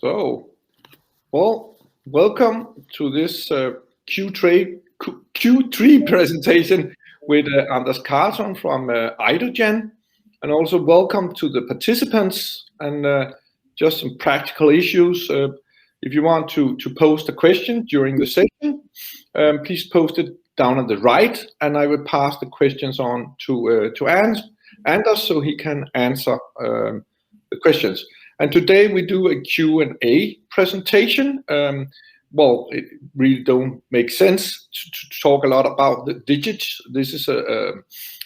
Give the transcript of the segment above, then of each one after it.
So, well, welcome to this Q3 presentation with Anders Karlsson from Idogen, and also welcome to the participants. And just some practical issues. If you want to post a question during the session, please post it down on the right, and I will pass the questions on to Anders so he can answer the questions. And today we do a Q&A presentation. Well, it really don't make sense to talk a lot about the digits. This is a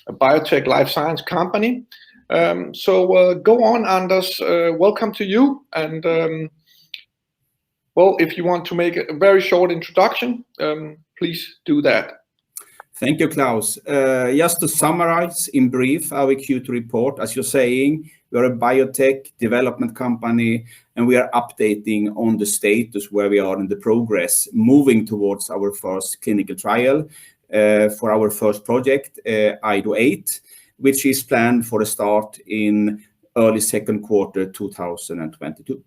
biotech life science company. So go on, Anders. Welcome to you. And well, if you want to make a very short introduction, please do that. Thank you, Klaus. Just to summarize in brief our Q2 report, as you're saying, we are a biotech development company, and we are updating on the status where we are in the progress, moving towards our first clinical trial for our first project, IDO8, which is planned for a start in early second quarter 2022.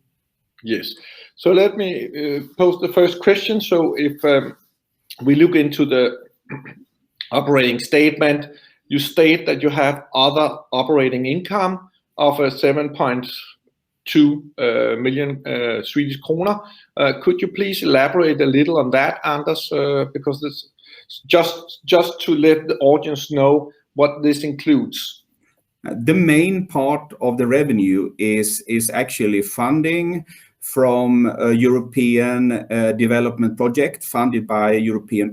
Yes. So let me pose the first question. So if we look into the operating statement, you state that you have other operating income of 7.2 million Swedish kroner. Could you please elaborate a little on that, Anders? Because this just to let the audience know what this includes. The main part of the revenue is actually funding from a European development project funded by European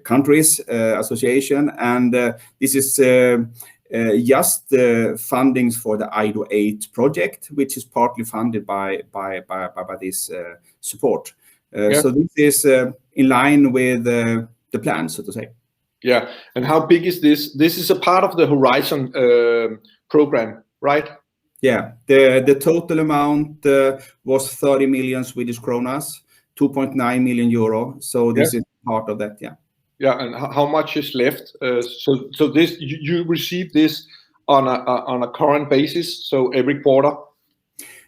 countries association, and this is just the fundings for the IDO8 project, which is partly funded by this support. So this is in line with the plan, so to say. Yeah, and how big is this? This is a part of the Horizon program, right? Yeah, the total amount was 30 million Swedish kronas, 2.9 million euro. So this is part of that, yeah. Yeah, and how much is left? So this you receive this on a current basis, so every quarter?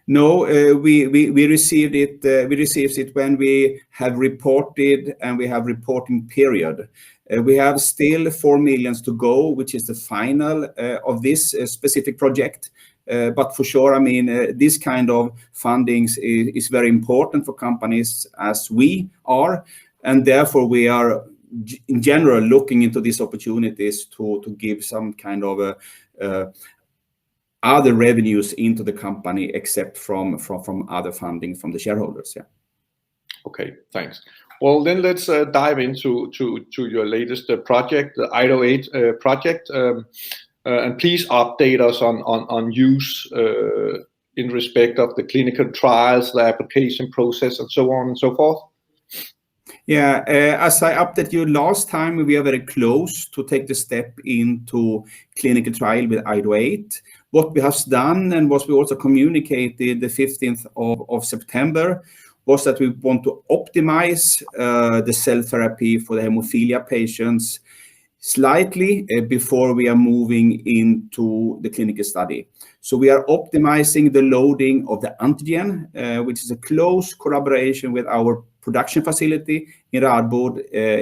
No, we received it. We received it when we have reported, and we have reporting period. We have still 4 million to go, which is the final of this specific project. But for sure, I mean, this kind of fundings is very important for companies as we are, and therefore we are in general looking into these opportunities to give some kind of other revenues into the company, except from other funding from the shareholders. Yeah. Okay, thanks. Well, then let's dive into your latest project, the IDO8 project, and please update us on use in respect of the clinical trials, the application process, and so on and so forth. Yeah, as I updated you last time, we are very close to take the step into clinical trial with IDO8. What we have done, and what we also communicated the 15th of September, was that we want to optimize the cell therapy for the hemophilia patients slightly before we are moving into the clinical study. So we are optimizing the loading of the antigen, which is a close collaboration with our production facility in Radboud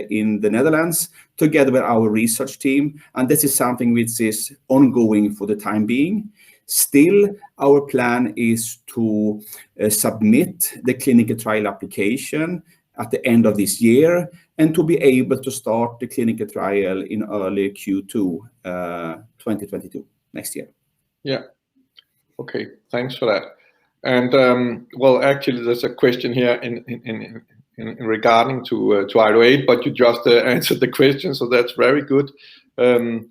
in the Netherlands, together with our research team. And this is something which is ongoing for the time being. Still, our plan is to submit the clinical trial application at the end of this year, and to be able to start the clinical trial in early Q2 2022 next year. Yeah. Okay. Thanks for that. And well, actually, there's a question here in regarding to IDO8, but you just answered the question, so that's very good. And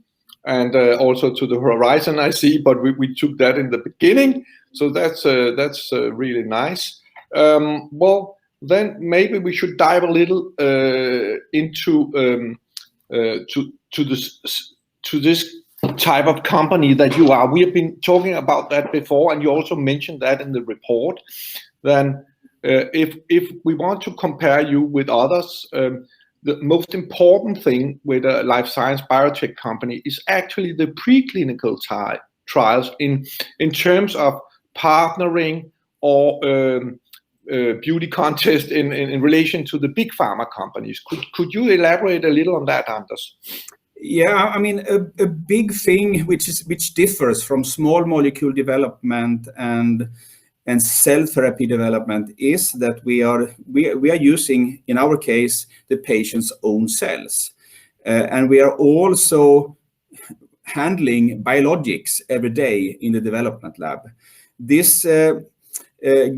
also to the Horizon, I see, but we took that in the beginning, so that's really nice. Well, then maybe we should dive a little into this type of company that you are. We have been talking about that before, and you also mentioned that in the report. Then, if we want to compare you with others, the most important thing with a life science biotech company is actually the preclinical trials in terms of partnering or beauty contest in relation to the big pharma companies. Could you elaborate a little on that, Anders? Yeah, I mean, a big thing which differs from small molecule development and cell therapy development is that we are using, in our case, the patient's own cells, and we are also handling biologics every day in the development lab. This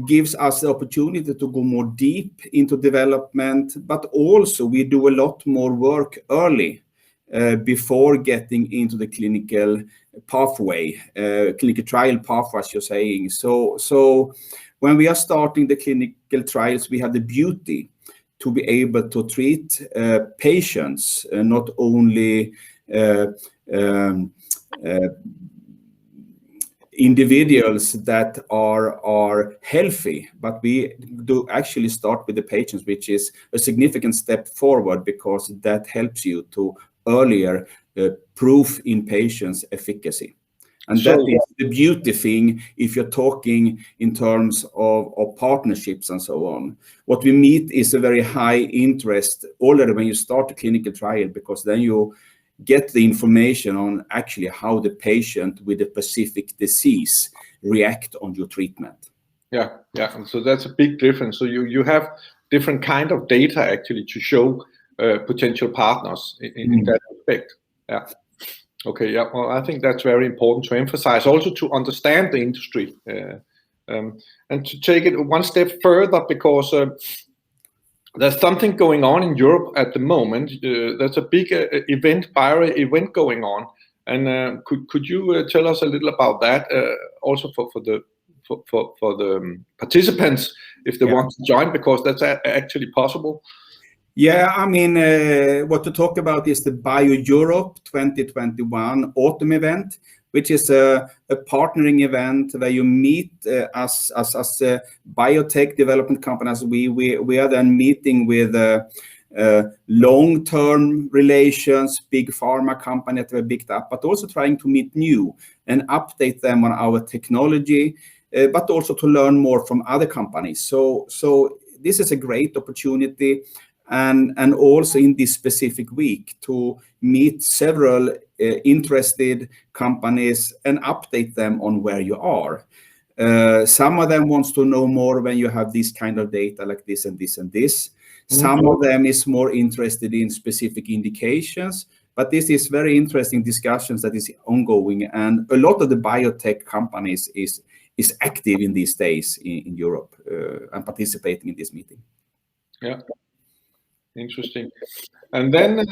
gives us the opportunity to go more deep into development, but also we do a lot more work early before getting into the clinical pathway, clinical trial pathway, as you're saying. So when we are starting the clinical trials, we have the beauty to be able to treat patients, not only individuals that are healthy, but we do actually start with the patients, which is a significant step forward because that helps you to earlier prove in patients efficacy. And that is the beauty thing if you're talking in terms of partnerships and so on. What we meet is a very high interest already when you start a clinical trial, because then you get the information on actually how the patient with a specific disease react on your treatment. Yeah, and so that's a big difference. So you have different kind of data actually to show potential partners in that respect. Yeah. Okay. Yeah. Well, I think that's very important to emphasize, also to understand the industry, and to take it one step further, because there's something going on in Europe at the moment. There's a big bio event going on, and could you tell us a little about that, also for the participants if they want to join, because that's actually possible. Yeah, I mean, what to talk about is the Bio Europe 2021 autumn event, which is a partnering event where you meet us as a biotech development companies. We are then meeting with long-term relations, big pharma company that were picked up, but also trying to meet new and update them on our technology, but also to learn more from other companies. So this is a great opportunity. And also in this specific week to meet several interested companies and update them on where you are. Some of them wants to know more when you have this kind of data like this and this and this. Some of them is more interested in specific indications, but this is very interesting discussions that is ongoing, and a lot of the biotech companies is active in these days in Europe and participating in this meeting. Yeah. Interesting. And then,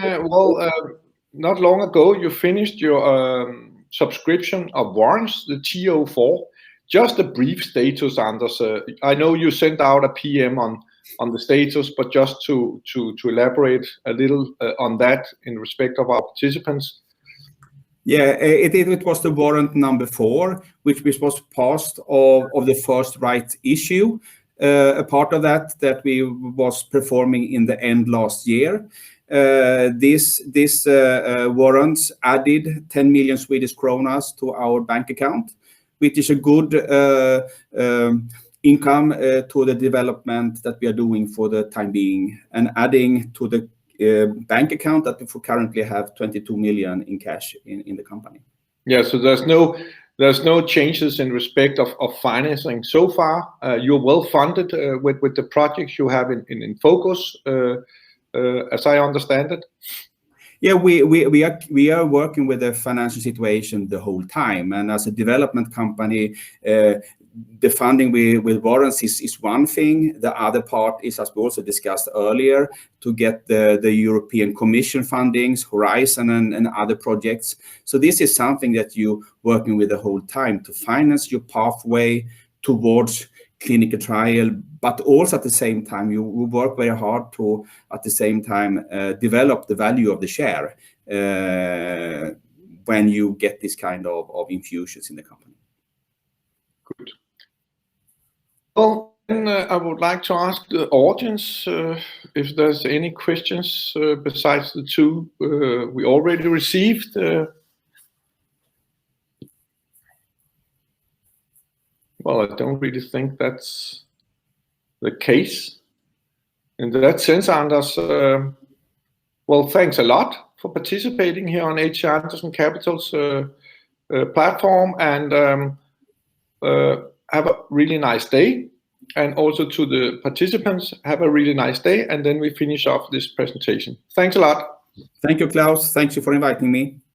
not long ago, you finished your subscription of warrants, the TO4. Just a brief status, Anders. I know you sent out a PM on the status, but just to elaborate a little on that in respect of our participants. Yeah, it was the warrant number 4, which was part of the first right issue. A part of that we was performing in the end last year. This warrants added 10 million Swedish kronor to our bank account, which is a good income to the development that we are doing for the time being, and adding to the bank account that we currently have 22 million in cash in the company. Yeah, so there's no changes in respect of financing so far. You're well funded with the projects you have in focus, as I understand it. Yeah, we are working with the financial situation the whole time, and as a development company, the funding with warrants is one thing. The other part is, as we also discussed earlier, to get the European Commission fundings, Horizon and other projects. So this is something that you working with the whole time to finance your pathway towards clinical trial, but also at the same time you work very hard to at the same time develop the value of the share when you get this kind of infusions in the company. Good. Well, then I would like to ask the audience if there's any questions besides the two we already received. Well, I don't really think that's the case. In that sense, Anders, well, thanks a lot for participating here on H.C. Andersen Capital's platform, and have a really nice day. And also to the participants, have a really nice day. And then we finish off this presentation. Thanks a lot. Thank you, Klaus. Thank you for inviting me.